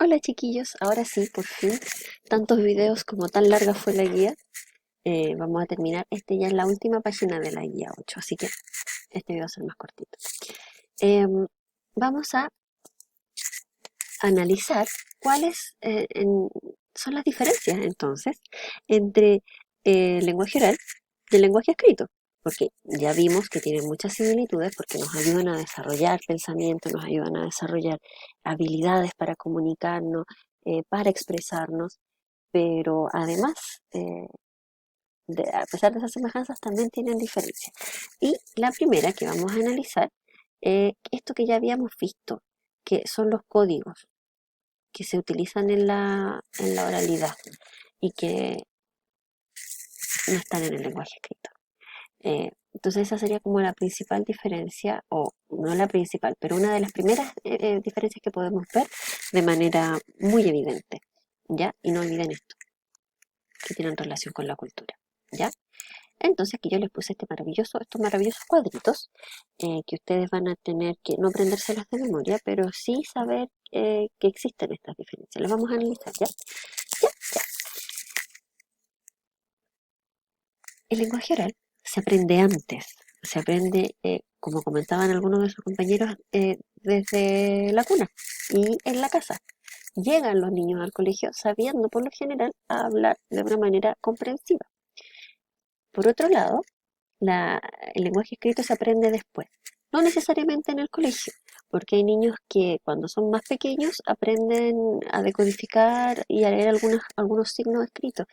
Hola chiquillos, ahora sí, por fin, tantos videos como tan larga fue la guía, vamos a terminar. Este ya es la última página de la guía 8, así que este video va a ser más cortito. Em, Vamos a analizar cuáles son las diferencias entonces entre el lenguaje oral y el lenguaje escrito, porque ya vimos que tienen muchas similitudes porque nos ayudan a desarrollar pensamiento, nos ayudan a desarrollar habilidades para comunicarnos, para expresarnos, pero además, a pesar de esas semejanzas, también tienen diferencias. Y la primera que vamos a analizar, esto que ya habíamos visto, que son los códigos que se utilizan en la oralidad y que no están en el lenguaje escrito. Entonces esa sería como la principal diferencia, o no la principal, pero una de las primeras diferencias que podemos ver de manera muy evidente, ¿ya? Y no olviden esto, que tienen relación con la cultura, ¿ya? Entonces aquí yo les puse estos maravillosos cuadritos que ustedes van a tener que no aprendérselas de memoria, pero sí saber que existen estas diferencias. Las vamos a analizar, ¿ya? Ya, ya. El lenguaje oral se aprende antes, se aprende, como comentaban algunos de sus compañeros, desde la cuna y en la casa. Llegan los niños al colegio sabiendo por lo general hablar de una manera comprensiva. Por otro lado, el lenguaje escrito se aprende después, no necesariamente en el colegio, porque hay niños que cuando son más pequeños aprenden a decodificar y a leer algunos signos escritos,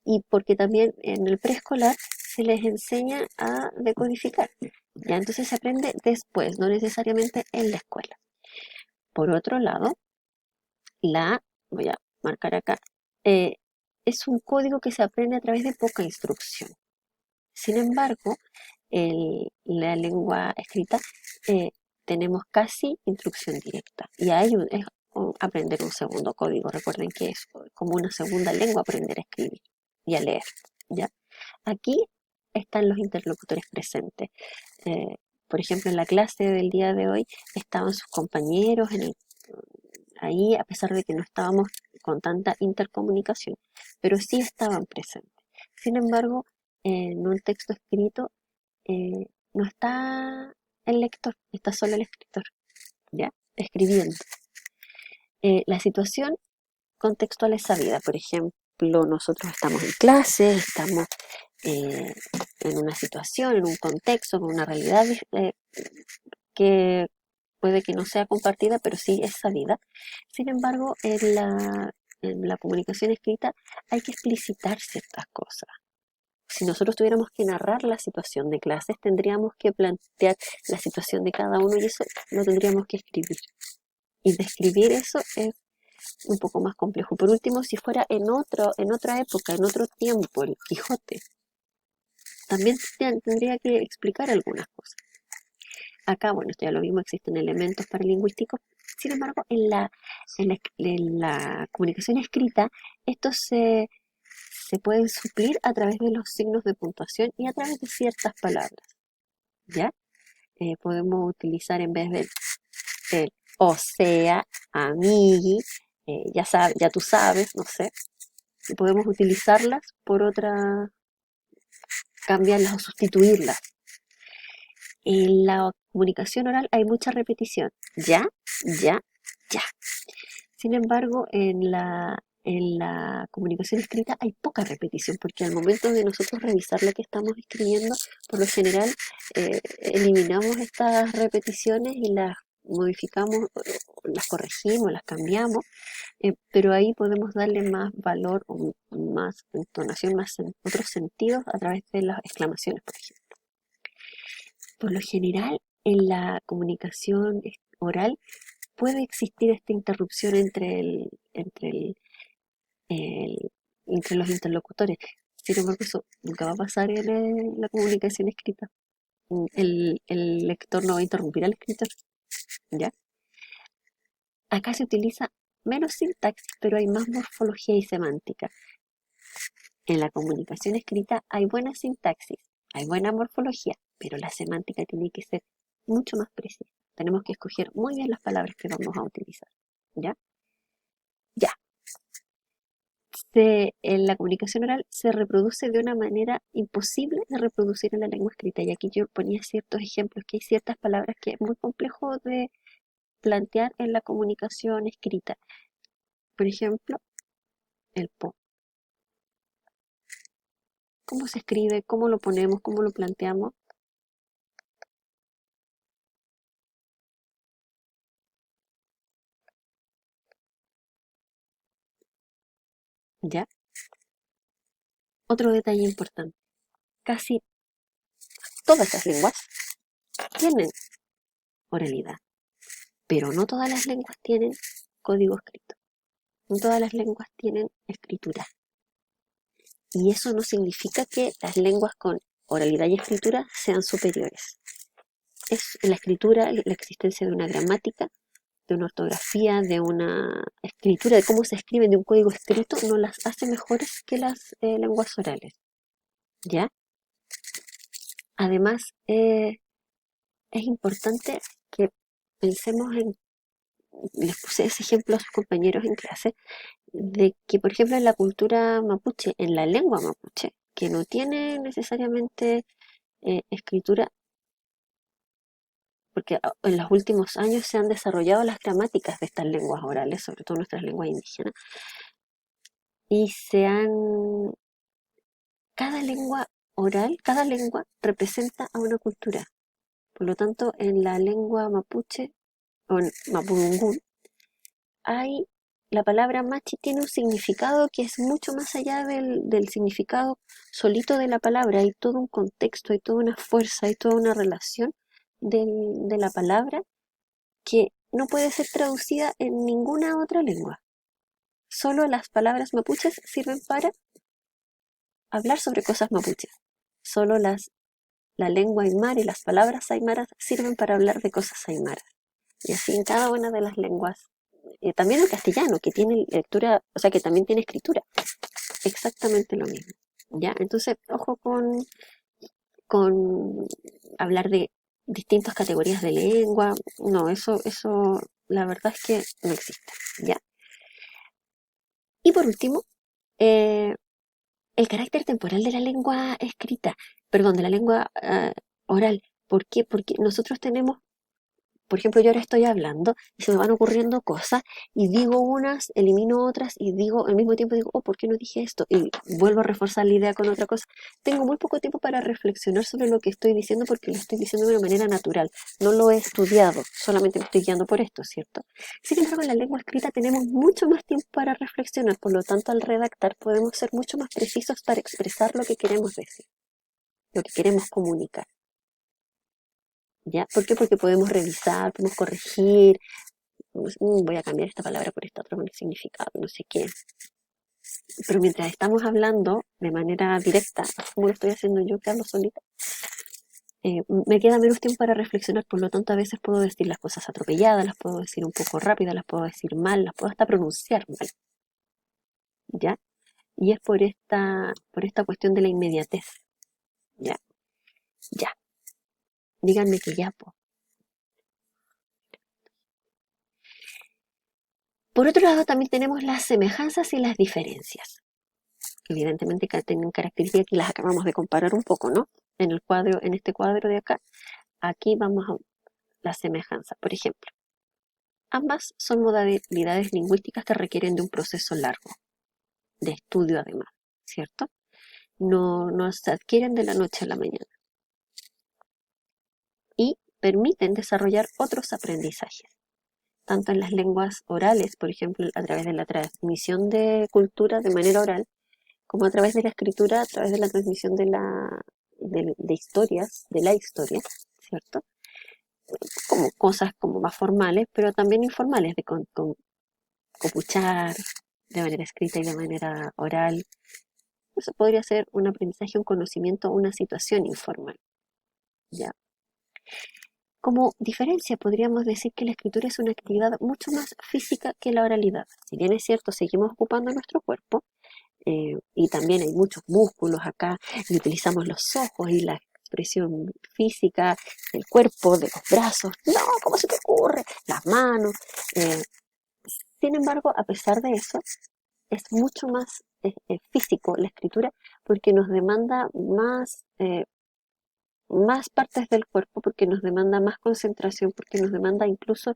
y porque también en el preescolar se les enseña a decodificar. Ya entonces se aprende después, no necesariamente en la escuela. Por otro lado, voy a marcar acá, eh, es un código que se aprende a través de poca instrucción. Sin embargo, la lengua escrita tenemos casi instrucción directa y es aprender un segundo código. Recuerden que es como una segunda lengua aprender a escribir y a leer, ¿ya? Aquí están los interlocutores presentes. Eh, por ejemplo, en la clase del día de hoy estaban sus compañeros ahí, a pesar de que no estábamos con tanta intercomunicación, pero sí estaban presentes. Sin embargo, en un texto escrito no está el lector, está solo el escritor, ¿ya? Escribiendo. La situación contextual es sabida. Por ejemplo, nosotros estamos en clase, estamos eh, en una situación, en un contexto, con una realidad que puede que no sea compartida, pero sí es sabida. Sin embargo, en la comunicación escrita hay que explicitar ciertas cosas. Si nosotros tuviéramos que narrar la situación de clases, tendríamos que plantear la situación de cada uno y eso lo tendríamos que escribir. Y describir eso es un poco más complejo. Por último, si fuera en otra época, en otro tiempo, el Quijote, también tendría que explicar algunas cosas. Acá, bueno, esto ya lo mismo, existen elementos paralingüísticos. Sin embargo, en la comunicación escrita, estos se pueden suplir a través de los signos de puntuación y a través de ciertas palabras, ¿ya? Podemos utilizar en vez del o sea, amigui, ya tú sabes, no sé, y podemos utilizarlas por otra, cambiarlas o sustituirlas. En la comunicación oral hay mucha repetición, ya, ya, ya. Sin embargo, en la comunicación escrita hay poca repetición, porque al momento de nosotros revisar lo que estamos escribiendo, por lo general eliminamos estas repeticiones y las modificamos, las corregimos, las cambiamos, pero ahí podemos darle más valor o más entonación, más otros sentidos a través de las exclamaciones, por ejemplo. Por lo general, en la comunicación oral puede existir esta interrupción el- entre los interlocutores. Sin embargo, eso nunca va a pasar en la comunicación escrita. El lector no va a interrumpir al escritor, ¿ya? Acá se utiliza menos sintaxis, pero hay más morfología y semántica. En la comunicación escrita hay buena sintaxis, hay buena morfología, pero la semántica tiene que ser mucho más precisa. Tenemos que escoger muy bien las palabras que vamos a utilizar, ¿ya? en la comunicación oral se reproduce de una manera imposible de reproducir en la lengua escrita. Y aquí yo ponía ciertos ejemplos, que hay ciertas palabras que es muy complejo de plantear en la comunicación escrita. Por ejemplo, el po. ¿Cómo se escribe? ¿Cómo lo ponemos? ¿Cómo lo planteamos? ¿Ya? Otro detalle importante. Casi todas las lenguas tienen oralidad, pero no todas las lenguas tienen código escrito. No todas las lenguas tienen escritura. Y eso no significa que las lenguas con oralidad y escritura sean superiores. Es la escritura, la existencia de una gramática, de una ortografía, de una escritura, de cómo se escriben, de un código escrito, no las hace mejores que las lenguas orales. ¿Ya? Además, es importante que pensemos en, les puse ese ejemplo a sus compañeros en clase, de que, por ejemplo, en la cultura mapuche, en la lengua mapuche, que no tiene necesariamente escritura, porque en los últimos años se han desarrollado las gramáticas de estas lenguas orales, sobre todo nuestras lenguas indígenas, y cada lengua oral, cada lengua representa a una cultura. Por lo tanto, en la lengua mapuche, o en mapudungún, hay la palabra machi tiene un significado que es mucho más allá del significado solito de la palabra. Hay todo un contexto, hay toda una fuerza, hay toda una relación de la palabra que no puede ser traducida en ninguna otra lengua. Solo las palabras mapuches sirven para hablar sobre cosas mapuches. Solo la lengua aymara y las palabras aymaras sirven para hablar de cosas aymaras. Y así en cada una de las lenguas. También el castellano, que tiene lectura, o sea, que también tiene escritura. Exactamente lo mismo. ¿Ya? Entonces, ojo con hablar de distintas categorías de lengua. No, eso, la verdad es que no existe. ¿Ya? Y por último, eh, el carácter temporal de la lengua escrita, perdón, de la lengua oral. ¿Por qué? Porque nosotros tenemos, por ejemplo, yo ahora estoy hablando y se me van ocurriendo cosas y digo unas, elimino otras y digo al mismo tiempo digo, oh, ¿por qué no dije esto? Y vuelvo a reforzar la idea con otra cosa. Tengo muy poco tiempo para reflexionar sobre lo que estoy diciendo porque lo estoy diciendo de una manera natural. No lo he estudiado, solamente me estoy guiando por esto, ¿cierto? Sin embargo, en la lengua escrita tenemos mucho más tiempo para reflexionar, por lo tanto, al redactar podemos ser mucho más precisos para expresar lo que queremos decir, lo que queremos comunicar. ¿Ya? ¿Por qué? Porque podemos revisar, podemos corregir, voy a cambiar esta palabra por esta otra con el significado, no sé qué. Pero mientras estamos hablando de manera directa, como lo estoy haciendo yo, que hablo solita, me queda menos tiempo para reflexionar, por lo tanto a veces puedo decir las cosas atropelladas, las puedo decir un poco rápidas, las puedo decir mal, las puedo hasta pronunciar mal, ¿ya? Y es por esta cuestión de la inmediatez, ¿ya? Ya, díganme que ya, po. Por otro lado, también tenemos las semejanzas y las diferencias. Evidentemente tienen características que las acabamos de comparar un poco, ¿no? En este cuadro de acá, aquí vamos a la semejanza. Por ejemplo, ambas son modalidades lingüísticas que requieren de un proceso largo, de estudio además, ¿cierto? No se adquieren de la noche a la mañana y permiten desarrollar otros aprendizajes, tanto en las lenguas orales, por ejemplo, a través de la transmisión de cultura de manera oral, como a través de la escritura, a través de la transmisión de historias, de la historia, ¿cierto? Como cosas como más formales, pero también informales, de copuchar de manera escrita y de manera oral. Eso podría ser un aprendizaje, un conocimiento, una situación informal, ¿ya? Como diferencia, podríamos decir que la escritura es una actividad mucho más física que la oralidad. Si bien es cierto, seguimos ocupando nuestro cuerpo, y también hay muchos músculos acá, y utilizamos los ojos y la expresión física del cuerpo, de los brazos, no, ¿cómo se te ocurre? Las manos. Sin embargo, a pesar de eso, es mucho más físico la escritura porque nos demanda más partes del cuerpo, porque nos demanda más concentración, porque nos demanda incluso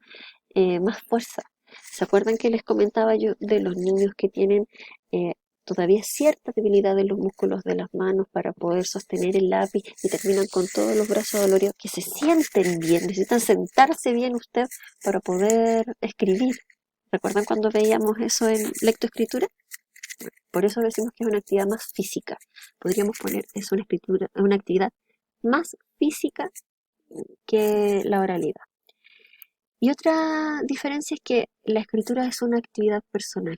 más fuerza. ¿Se acuerdan que les comentaba yo de los niños que tienen eh, todavía cierta debilidad en los músculos de las manos para poder sostener el lápiz y terminan con todos los brazos doloridos, que se sienten bien, necesitan sentarse bien usted para poder escribir? ¿Recuerdan cuando veíamos eso en lectoescritura? Por eso decimos que es una actividad más física. Podríamos poner es una escritura, una actividad más física que la oralidad. Y otra diferencia es que la escritura es una actividad personal,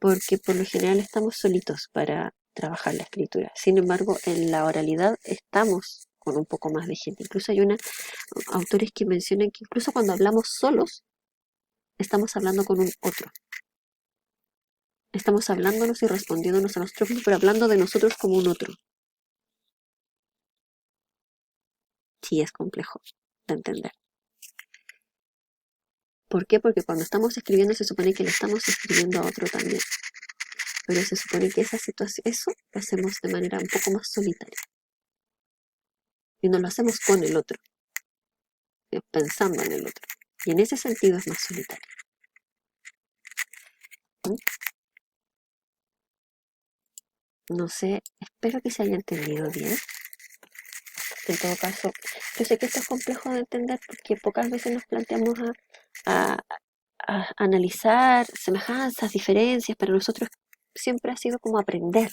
porque por lo general estamos solitos para trabajar la escritura. Sin embargo, en la oralidad estamos con un poco más de gente. Incluso hay autores que mencionan que incluso cuando hablamos solos, estamos hablando con un otro. Estamos hablándonos y respondiéndonos a nosotros mismos, pero hablando de nosotros como un otro. Sí, es complejo de entender. ¿Por qué? Porque cuando estamos escribiendo se supone que le estamos escribiendo a otro también. Pero se supone que esa situación, eso lo hacemos de manera un poco más solitaria. Y no lo hacemos con el otro, pensando en el otro. Y en ese sentido es más solitario. ¿Mm? No sé, espero que se haya entendido bien. En todo caso, yo sé que esto es complejo de entender porque pocas veces nos planteamos a, a analizar semejanzas, diferencias. Para nosotros siempre ha sido como aprender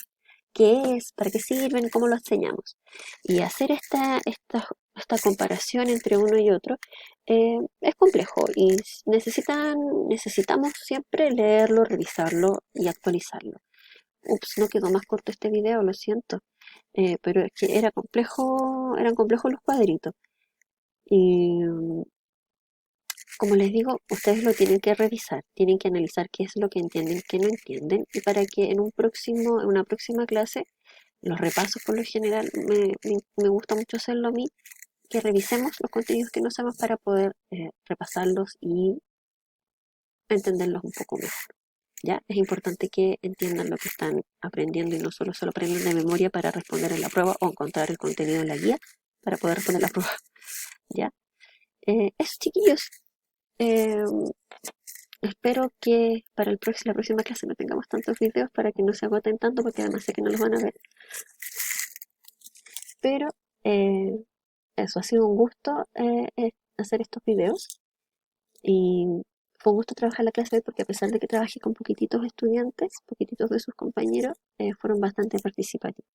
qué es, para qué sirven, cómo lo enseñamos. Y hacer esta comparación entre uno y otro es complejo y necesitamos siempre leerlo, revisarlo y actualizarlo. Ups, no quedó más corto este video, lo siento. Pero es que eran complejos los cuadritos. Y como les digo, ustedes lo tienen que revisar, tienen que analizar qué es lo que entienden, qué no entienden, y para que en una próxima clase, los repasos por lo general, me gusta mucho hacerlo a mí, que revisemos los contenidos que no sabemos para poder repasarlos y entenderlos un poco mejor. ¿Ya? Es importante que entiendan lo que están aprendiendo y no solo aprenden de memoria para responder en la prueba o encontrar el contenido en la guía para poder responder la prueba. ¿Ya? Eso, chiquillos. Eh, Espero que para la próxima clase no tengamos tantos videos para que no se agoten tanto, porque además sé que no los van a ver. Pero eh, eso, ha sido un gusto hacer estos videos y fue un gusto trabajar la clase de hoy porque a pesar de que trabajé con poquititos estudiantes, poquititos de sus compañeros, fueron bastante participativos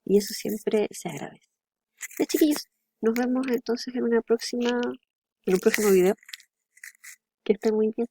y eso siempre se agradece. Ya, chiquillos, nos vemos entonces en un próximo video. Que estén muy bien.